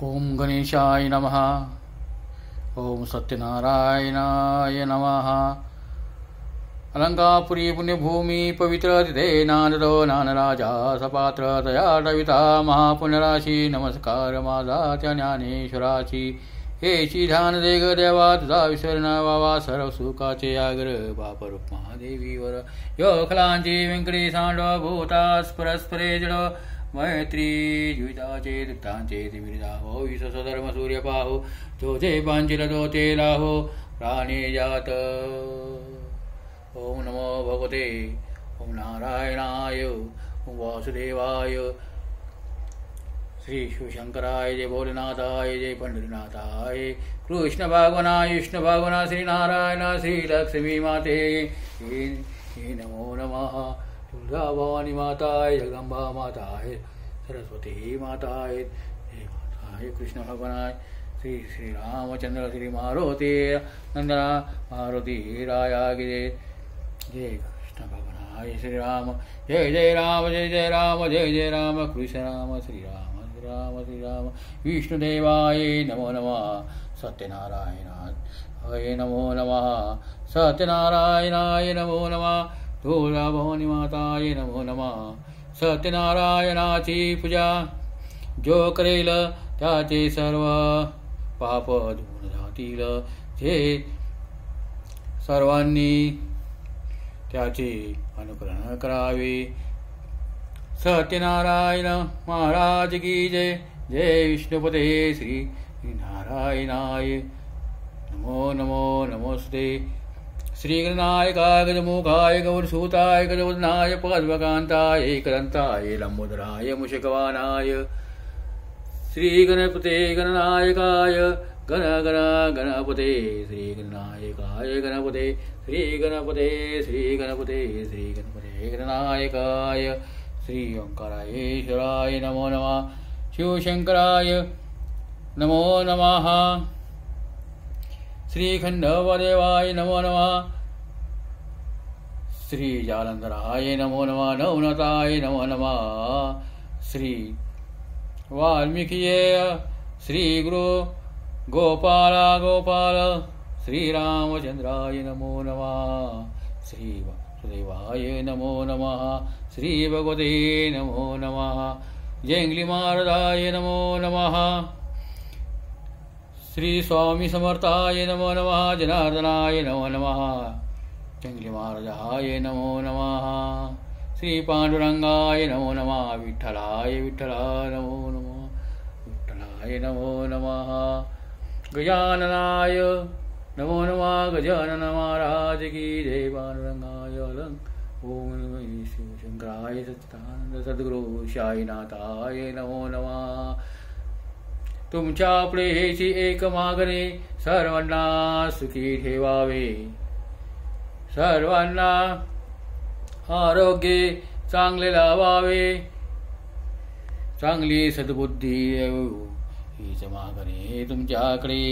ओम गणेशाय नमः। ओम सत्यनारायणाय नमः। अलंकापुरी पुण्यभूमि पवित्रतिथे नानदो नानराजा सपात्र दयाडविता महापुण्यराशी नमस्कार माझा त्या ज्ञानेश्वराची। हेची ध्यान देग देवा तुझा विसर न वावा सर्व सुखाचे आगर बाप रूप महादेवीवर योखलांची व्यंकटी सांडव भूतास परस्परे जड मैत्री जीविताचे तीर्थांचे तिमिरिदा हो विश्वधर्म सूर्य पाहो जो जे पांचिल तो ते लाहो प्राणे जात। ओम नमो भगवते ओम नारायणाय ओम वासुदेवाय श्री शिवशंकराय जय भोलेनाथाय जय पंढरीनाथाय कृष्ण भगवानाय विष्णु भगवाना श्री नारायण श्री लक्ष्मी माते नमो नमः। दुर्गा भवानी माताय जगदंबा माताय सरस्वती माताय जय माताय कृष्ण भगवानाय श्री श्री रामचंद्र श्री मारुति नंदना मारुति राया जय जय कृष्ण भगवानाय श्री राम जय जय राम जय जय राम जय जय राम कृष्ण राम श्री राम राम श्री राम विष्णुदेवाय नमो नमः। सत्यनारायणाय नमो नमः। सत्यनारायणाय नमो नमः। दुर्गा भवानी माताय नमो नमः। सत्यनारायणाची पूजा जो करेल त्याचे सर्व पाप धुवून जातील। जे सर्वांनी त्याचे अनुकरण करावे। सत्यनारायण महाराज की जय जय विष्णुपते श्री नारायणाय नमो नमो नमोस्ते। श्री गणनायकाय गजमुखाय गौरसूताय गजवदनाय पद्मकांताय एकदंताय लंबोदराय मुषकवाहनाय श्री गणपते गणनायकाय गण गण गणपते श्री गणनायकाय गणपते श्री गणपते श्री गणपते श्री गणपते गणनायकाय श्री ओंकारेश्वराय नमो नमः। शिवशंकराय नमो नमः। श्री खंडवदेवाय नमो नमः। श्री जालंधराय नमो नमः। नवनताय नमो नमः। श्री वाल्मीकिये श्री गुरु गोपाल गोपाल श्री रामचंद्राय नमो नमः। श्री वासुदेवाय नमो नमः। श्री भगवते नमो नमः। जंगली महाराजाय नमो नमः। श्री स्वामी समर्थाय नमो नमः। जनार्दनाय नमो नमः। जंगली महाराजाय नमो नमः। श्री पांडुरंगाय नमो नमः। विठ्ठलाय विठ्ठलाय नमो नमः। विठ्ठलाय नमो नमः। गजाननाय नमो नमः। गजानन महाराज की जय। पांडुरंगाय ओम शिवशंकराय सच्चिदानंद सद्गुरु साईनाथाय नमो नमः। तुमच्या पुढे एक मागणे सर्वांना सुखी ठेवावे। सर्वांना आरोग्य चांगले लावावे। चांगली सद्बुद्धी येऊ हीच मागणे तुमच्याकडे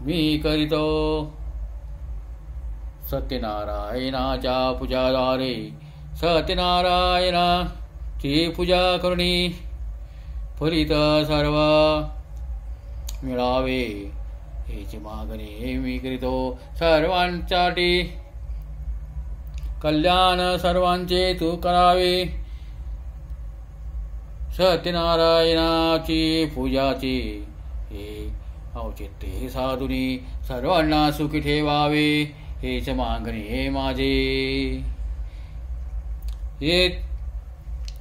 मी करीतो। सत्यनारायणाच्या पूजाद्वारे सत्यनारायणाची पूजा करणी फलित सर्व मिळावे हेची मागणी मी करीतो। सर्वांसाठी कल्याण सर्वांचे तू करावे। सत्यनारायणाची पूजाची हे औचित्य साधुनी सर्वांना सुखी ठेवावे हेच मागणे माझे। हे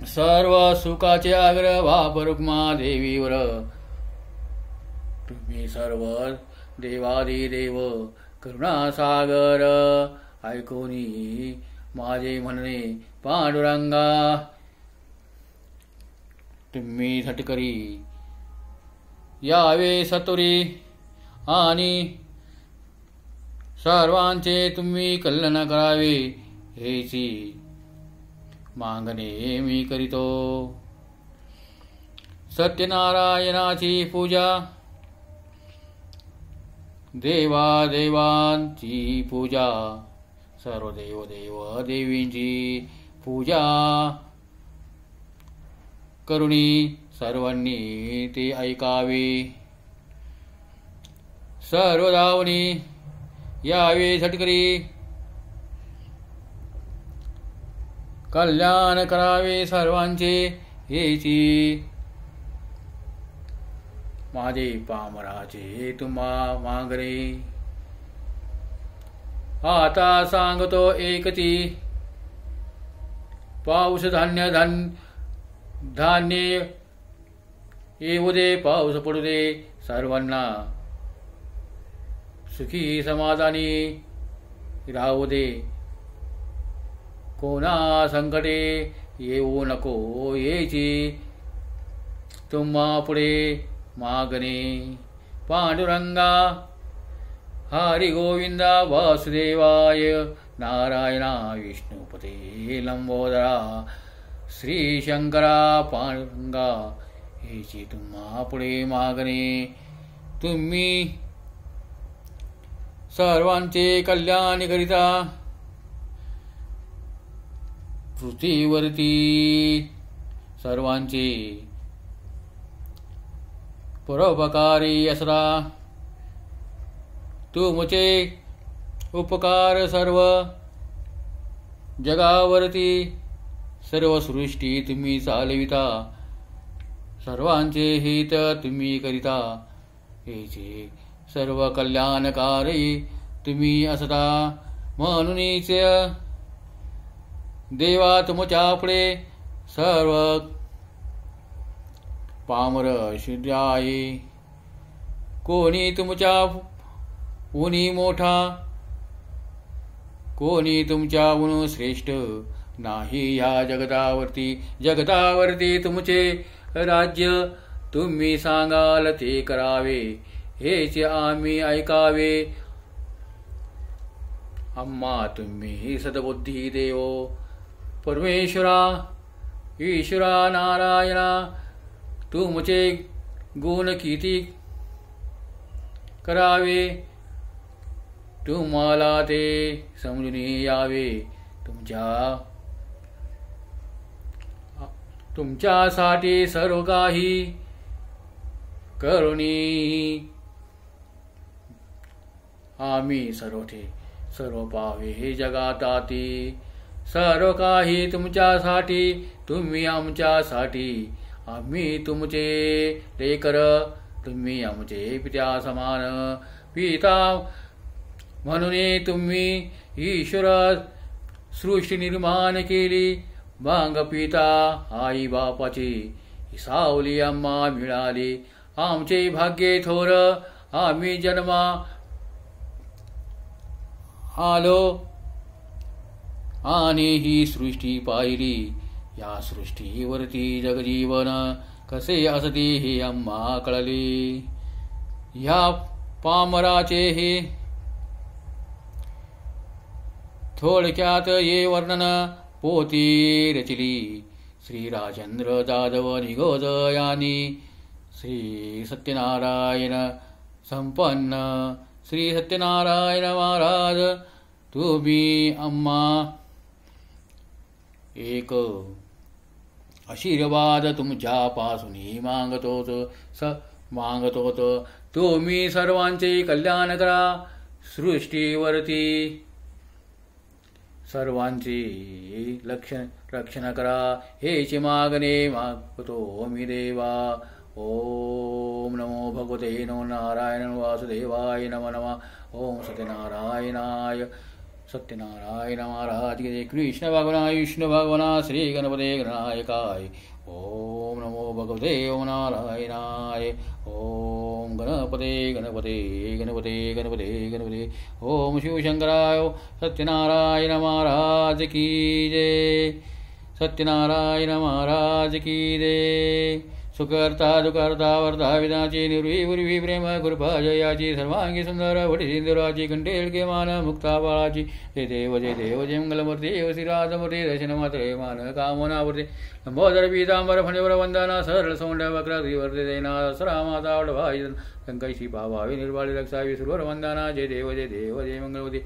सर्व सुखाचे आग्रह बाप रुक्मा देवीवर तुम्ही सर्व देवादिदेव करुणासागर ऐकोनी माझे म्हणणे पांडुरंगा तुम्ही झटकरी यावे सतुरी आणि सर्वांचे तुम्ही कल्याण करावे हेची मागणे मी करीतो। सत्यनारायणाची पूजा देवादेवांची पूजा सर्व देव देवींची पूजा करुणी सर्वांनी ते ऐकावे. सर्व धावनी यावे झटकरी, कल्याण करावे सर्वांचे हेची. माझे पामराचे तुम्हा मागणे, आता सांगतो एकती. पाऊस धान्य धान्य येऊ दे, पाऊस पडू दे सर्वांना. सुखी समाधानी राहू दे, कोणा संकटे येऊ नको येची. तुम्हा पुढे मागणे, पांडुरंगा हरी गोविंदा वासुदेवाय. नारायणा विष्णुपते लंबोदरा, श्री शंकरा पांडुरंगा हेची तुम्हा पुढे मागणे. तुम्ही सर्वांचे कल्याण करिता पृथ्वीवरती सर्वांचे परोपकारी असता. तुमचे उपकार सर्व जगावरती, सर्व सृष्टी तुम्ही चालविता. सर्वांचे हित तुम्ही करिता, हेचे सर्व कल्याणकारी तुम्ही असता. म्हणूनच देवा तुमच्या पुढे सर्व पामर शुद्ध आहे. कोणी तुमच्या उनी मोठा, कोणी तुमच्या उन श्रेष्ठ नाही. या जगतावरती तुमचे राज्य तुम्ही सांगाल ते करावे, हेच आम्ही ऐकावे. अम्मा तुम्ही सद्बुद्धी देवो परमेश्वरा, ईश्वरा नारायणा. तुमचे गुण किती करावे, तुम्हाला ते समजून यावे. तुमच्यासाठी सर्व काही करुणी आम्ही सर्व पावे हे जगाताती. सर्व काही तुमच्यासाठी, तुम्ही आमच्यासाठी. आम्ही तुमचे लेकर, तुम्ही आमचे पित्या समान. पिता म्हणून तुम्ही ईश्वर सृष्टी निर्माण केली. मग पिता आई बापाची सावली आम्हा मिळाली. आमचे भाग्य थोर, आम्ही जन्मा आलो आणि ही सृष्टी पाहिली. या सृष्टीवरती जगजीवन कसे असते हे आम्हा कळले. ह्या पामराचे हे थोडक्यात ये वर्णन पोती रचिली. श्री राजेंद्र जाधव निगोज यांनी. श्री सत्यनारायण संपन्न श्री सत्यनारायण महाराज. तुम्ही आम्हा एक आशीर्वाद तुमच्यापासून मागतोत. तुम्ही सर्वांचे कल्याण करा, सृष्टीवरती सर्वांचे रक्षण करा, हेची मागणे मागतो मी देवा. ओम नमो भगवते नमो नारायण वासुदेवाय नमो नमः. ओम सत्यनारायण महाराज की जय. कृष्ण भगवान विष्णु भगवान श्री गणपते गणायकाय. ओम नमो भगवते ओम नारायणाय. ओम गणपते गणपते गणपते गणपते गणपते. ओम शिवशंकराय. सत्यनारायण महाराज की जय. सत्यनारायण महाराज की जय. सुकर्ता दुकर्ता वर्धा विनाची निर्वी प्रेम कृपा जयाची. सर्वांगी सुंदर वटी सिंधुराची. कंठेल के मान मुक्ता बाळाची. जय देव मंगलमूर्ती देव श्रीराजमूर्ती. दर्शन मात्रे मान कामनावृत्ती. लंबोदर पीतांबर फणिवर वंदना. सरळ सोंड वक्रवर्ती दैना. सरा माता वडभाई संकैशी भावावी निर्वाळी रक्षावी. सुरवर वंदना. जय देव जय मंगलमूर्ती.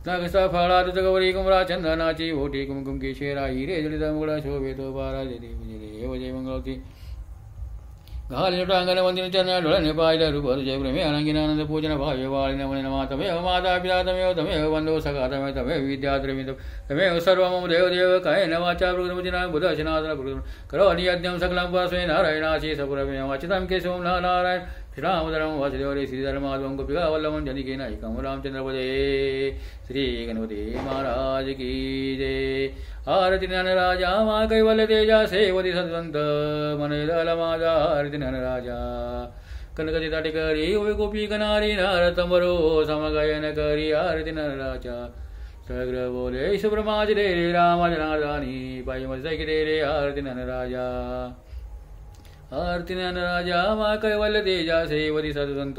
नागसा फाळा तुझ गौरी कुमरा चंदनाची. ओटी कुमकुम केशेरा हिरे जडित मुगळा शोभेतो बारा. जय देव जय मंगलवती. घाल जटांगन वंदिन चरण ढोलन पायल रूप जय प्रेमे अनंगिनानंद पूजन भाव्य वालिन मुनि नमा तमेव माता पिता तमेव तमेव बंधु सखा तमेव विद्या द्रविंद तमेव सर्वमम देव देव कायेन वाचा प्रकृतिवचना बुद्धशनादन प्रकृति करोमि यज्ञं सकलं परस्मै नारायणाचि सपुरमेव वाचितं केशवं नारायण श्रीरामधरं वासुदेवरे श्रीधर्माधवं गोपिका वल्लभं जनिकेनायकं रामचंद्रपदे श्री गणपति महाराज की जय। आरति नन राजा माँ कैवल्य तेजा सेवति सद्वंत मन दल माजा आरति नन राजा कनक चिताटि करी ओय गोपी कनारी नारतमरो समगायन करी आरति नन राजा सग्र बोले सुब्रह्मा रे राम जनार्दनी पाई मत रे आरति नन राजा आरती नन राजा माँ कैवल्य तेजा सेवति सद्वंत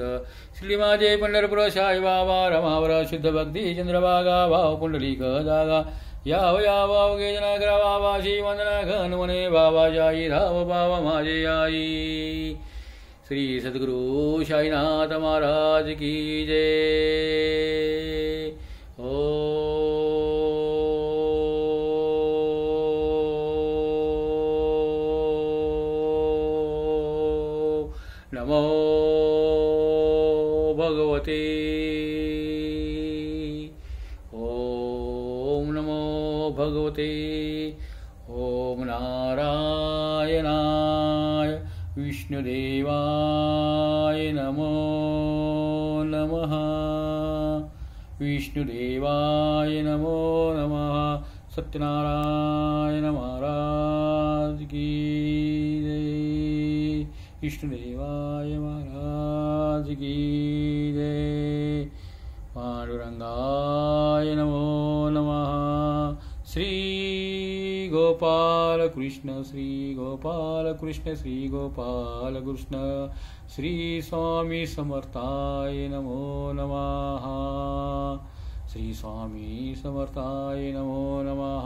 श्री माझे पंढरपुर साई बाबा रमावर शुद्ध भक्ति चंद्रभागा भाव पुंडलिक जागा याव याव अवघे जना बाबा श्री वंदना घन मने बाबा जाई धाव बाबा माझे आई। श्री सद्गुरु साईनाथ महाराज की जय। नमो भगवते ओम नमो भगवते ओम नारायणाय विष्णुदेवाय नमो नमः विष्णुदेवाय नमो नमः। सत्यनारायण महाराज की जय। विष्णुदेवाय महाराज की जय। पांडुरंगाय नमो नमः। श्री गोपाल कृष्ण श्री गोपाल कृष्ण श्री गोपाल कृष्ण श्री स्वामी समर्थाय नमो नमः। श्री स्वामी समर्थाय नमो नमः।